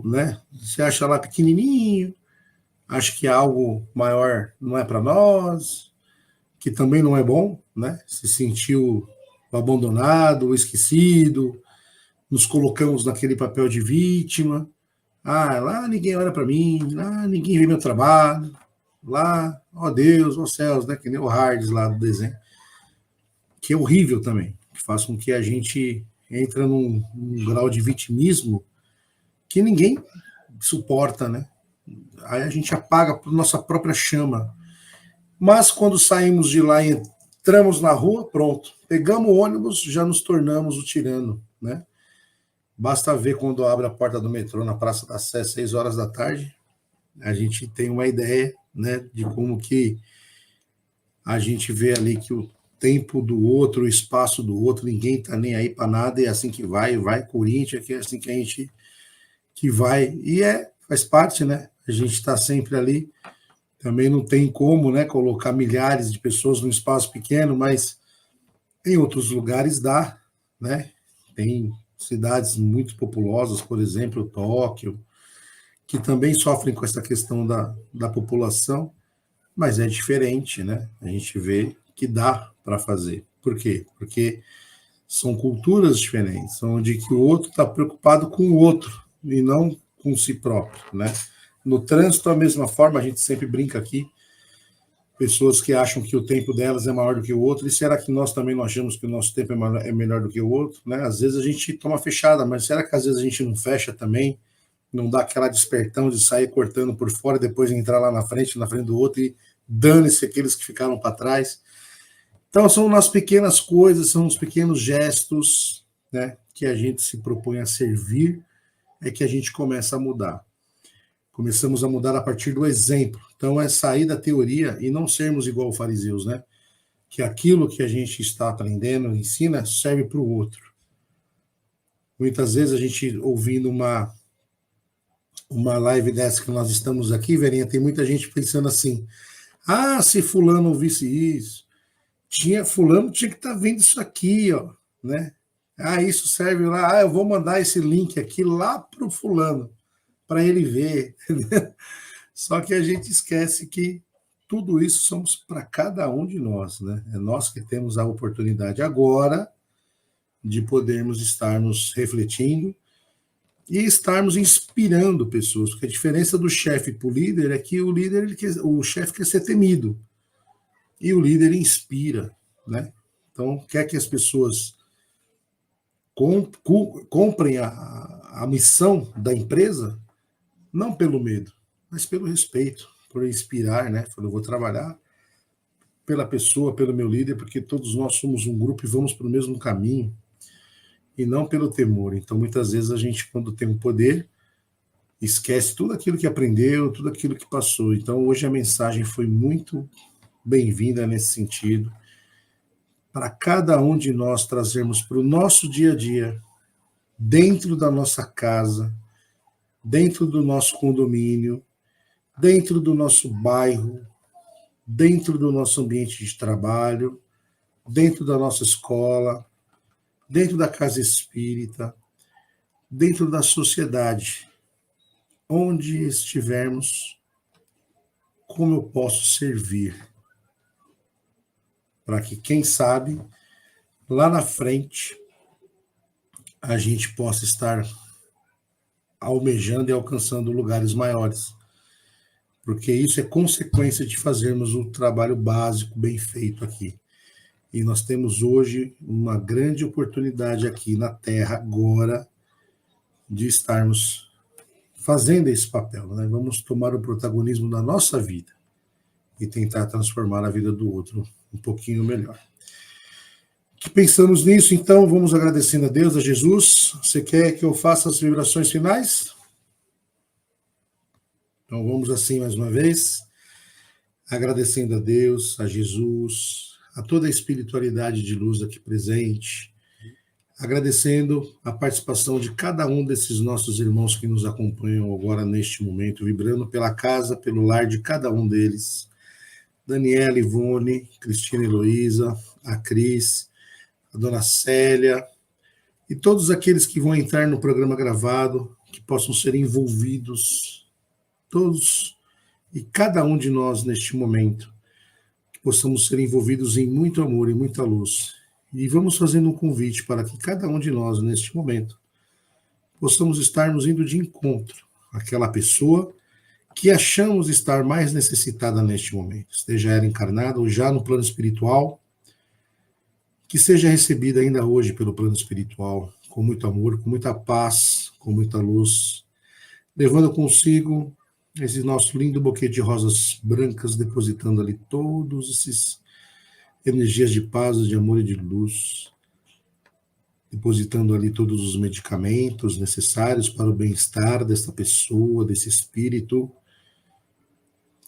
né? Se acha lá pequenininho, acha que algo maior não é para nós, que também não é bom, né? Se sentiu abandonado, esquecido, nos colocamos naquele papel de vítima. Ah, lá ninguém olha para mim, lá ninguém vê meu trabalho, lá, ó Deus, ó céus, né? Que nem o Hardes lá do desenho, que é horrível também, que faz com que a gente entre num grau de vitimismo que ninguém suporta, né? Aí a gente apaga a nossa própria chama. Mas quando saímos de lá e entramos na rua, pronto. Pegamos o ônibus, já nos tornamos o tirano, né? Basta ver quando abre a porta do metrô na Praça da Sé, 6 horas da tarde, a gente tem uma ideia, né, de como que a gente vê ali que o tempo do outro, o espaço do outro, ninguém tá nem aí para nada, é assim que vai Corinthians, que é assim que a gente que vai, e faz parte, né? A gente está sempre ali. Também não tem como, né, colocar milhares de pessoas num espaço pequeno, mas em outros lugares dá, né? Tem cidades muito populosas, por exemplo, Tóquio, que também sofrem com essa questão da população, mas é diferente, né? A gente vê que dá para fazer. Por quê? Porque são culturas diferentes, onde que o outro está preocupado com o outro e não com si próprio, né? No trânsito, da mesma forma, a gente sempre brinca aqui, pessoas que acham que o tempo delas é maior do que o outro, e será que nós também não achamos que o nosso tempo é melhor do que o outro, né? Às vezes a gente toma fechada, mas será que às vezes a gente não fecha também, não dá aquela despertão de sair cortando por fora, depois entrar lá na frente do outro, e dane-se aqueles que ficaram para trás? Então são nas pequenas coisas, são os pequenos gestos, né, que a gente se propõe a servir, é que a gente começa a mudar. Começamos a mudar a partir do exemplo. Então, é sair da teoria e não sermos igual os fariseus, né? Que aquilo que a gente está aprendendo, ensina, serve para o outro. Muitas vezes a gente, ouvindo uma live dessa que nós estamos aqui, Verinha, tem muita gente pensando assim, ah, se fulano ouvisse isso, fulano tinha que estar vendo isso aqui, ó, né? Ah, isso serve lá, eu vou mandar esse link aqui lá para o fulano, para ele ver. Só que a gente esquece que tudo isso somos para cada um de nós, né? É nós que temos a oportunidade agora de podermos estarmos refletindo e estarmos inspirando pessoas, porque a diferença do chefe para o líder é que o chefe quer ser temido e o líder inspira, né? Então, quer que as pessoas comprem a missão da empresa, não pelo medo, mas pelo respeito, por inspirar, né? Eu vou trabalhar pela pessoa, pelo meu líder, porque todos nós somos um grupo e vamos para o mesmo caminho, e não pelo temor. Então, muitas vezes a gente, quando tem o poder, esquece tudo aquilo que aprendeu, tudo aquilo que passou. Então, hoje a mensagem foi muito bem-vinda nesse sentido, para cada um de nós trazermos para o nosso dia a dia, dentro da nossa casa, dentro do nosso condomínio, dentro do nosso bairro, dentro do nosso ambiente de trabalho, dentro da nossa escola, dentro da casa espírita, dentro da sociedade, onde estivermos, como eu posso servir, para que, quem sabe, lá na frente, a gente possa estar almejando e alcançando lugares maiores, porque isso é consequência de fazermos o trabalho básico bem feito aqui. E nós temos hoje uma grande oportunidade aqui na Terra, agora, de estarmos fazendo esse papel, né? Vamos tomar o protagonismo da nossa vida e tentar transformar a vida do outro um pouquinho melhor. Que pensamos nisso, então, vamos agradecendo a Deus, a Jesus. Você quer que eu faça as vibrações finais? Então vamos assim mais uma vez, agradecendo a Deus, a Jesus, a toda a espiritualidade de luz aqui presente, agradecendo a participação de cada um desses nossos irmãos que nos acompanham agora neste momento, vibrando pela casa, pelo lar de cada um deles. Daniela, Ivone, Cristina Heloísa, a Cris, a dona Célia, e todos aqueles que vão entrar no programa gravado, que possam ser envolvidos, todos e cada um de nós neste momento, que possamos ser envolvidos em muito amor e muita luz. E vamos fazendo um convite para que cada um de nós, neste momento, possamos estarmos indo de encontro àquela pessoa que achamos estar mais necessitada neste momento, esteja ela encarnada ou já no plano espiritual, que seja recebida ainda hoje pelo plano espiritual, com muito amor, com muita paz, com muita luz, levando consigo esse nosso lindo buquê de rosas brancas, depositando ali todos esses energias de paz, de amor e de luz, depositando ali todos os medicamentos necessários para o bem-estar desta pessoa, desse espírito,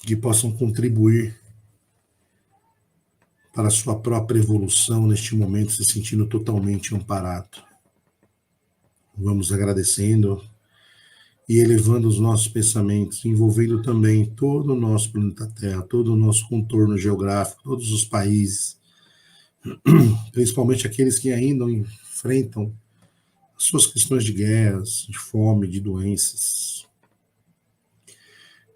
que possam contribuir para a sua própria evolução neste momento, se sentindo totalmente amparado. Vamos agradecendo e elevando os nossos pensamentos, envolvendo também todo o nosso planeta Terra, todo o nosso contorno geográfico, todos os países, principalmente aqueles que ainda enfrentam as suas questões de guerras, de fome, de doenças.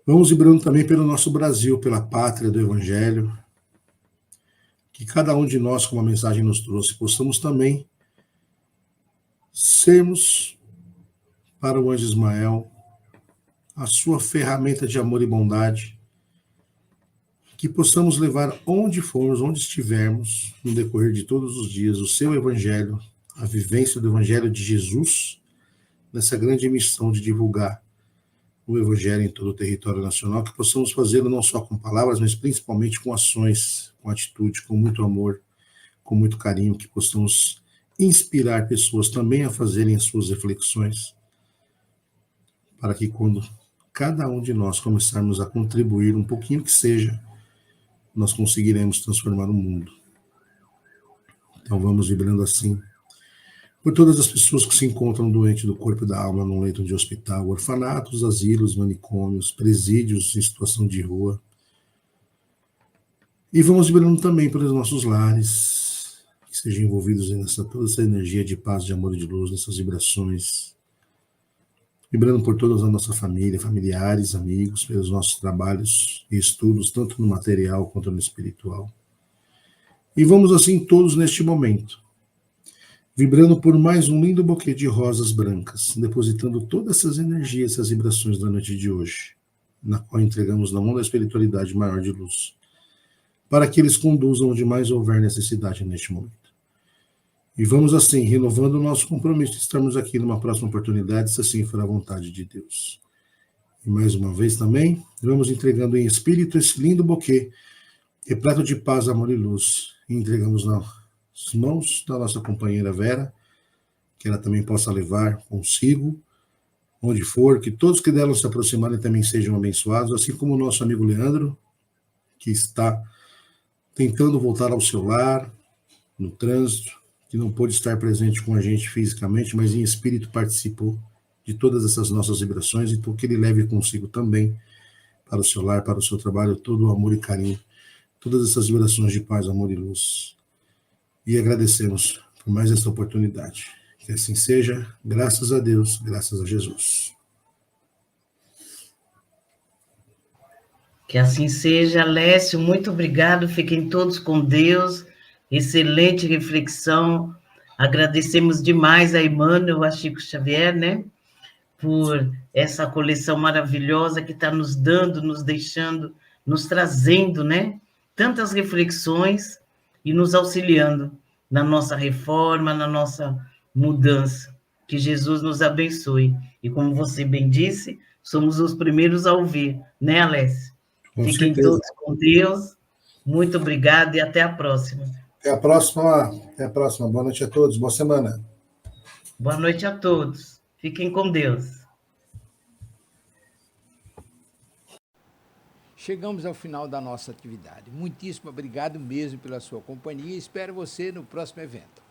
Vamos vibrando também pelo nosso Brasil, pela pátria do Evangelho, que cada um de nós, como a mensagem nos trouxe, possamos também sermos, para o anjo Ismael, a sua ferramenta de amor e bondade, que possamos levar onde formos, onde estivermos, no decorrer de todos os dias, o seu Evangelho, a vivência do Evangelho de Jesus, nessa grande missão de divulgar o Evangelho em todo o território nacional, que possamos fazê-lo não só com palavras, mas principalmente com ações, com atitude, com muito amor, com muito carinho, que possamos inspirar pessoas também a fazerem as suas reflexões, para que quando cada um de nós começarmos a contribuir um pouquinho que seja, nós conseguiremos transformar o mundo. Então vamos vibrando assim, por todas as pessoas que se encontram doentes do corpo e da alma num leito de hospital, orfanatos, asilos, manicômios, presídios em situação de rua. E vamos vibrando também pelos nossos lares, que sejam envolvidos nessa toda essa energia de paz, de amor e de luz, nessas vibrações. Vibrando por toda a nossa família, familiares, amigos, pelos nossos trabalhos e estudos, tanto no material quanto no espiritual. E vamos assim todos neste momento, vibrando por mais um lindo buquê de rosas brancas, depositando todas essas energias, essas vibrações da noite de hoje, na qual entregamos na mão da espiritualidade maior de luz, para que eles conduzam onde mais houver necessidade neste momento. E vamos assim, renovando o nosso compromisso de estarmos aqui numa próxima oportunidade, se assim for a vontade de Deus. E mais uma vez também, vamos entregando em espírito esse lindo buquê, repleto de paz, amor e luz, e entregamos nas mãos da nossa companheira Vera, que ela também possa levar consigo, onde for, que todos que dela se aproximarem também sejam abençoados, assim como o nosso amigo Leandro, que está tentando voltar ao seu lar, no trânsito, que não pôde estar presente com a gente fisicamente, mas em espírito participou de todas essas nossas vibrações, então que ele leve consigo também para o seu lar, para o seu trabalho, todo o amor e carinho, todas essas vibrações de paz, amor e luz. E agradecemos por mais esta oportunidade. Que assim seja, graças a Deus, graças a Jesus. Que assim seja, Lécio, muito obrigado, fiquem todos com Deus, excelente reflexão, agradecemos demais a Emmanuel, a Chico Xavier, né, por essa coleção maravilhosa que está nos dando, nos deixando, nos trazendo, né, tantas reflexões e nos auxiliando na nossa reforma, na nossa mudança. Que Jesus nos abençoe. E como você bem disse, somos os primeiros a ouvir, né, Alessio? Com Fiquem certeza. todos com Deus. Muito obrigada e até a próxima. Até a próxima. Até a próxima. Boa noite a todos. Boa semana. Boa noite a todos. Fiquem com Deus. Chegamos ao final da nossa atividade. Muitíssimo obrigado mesmo pela sua companhia e espero você no próximo evento.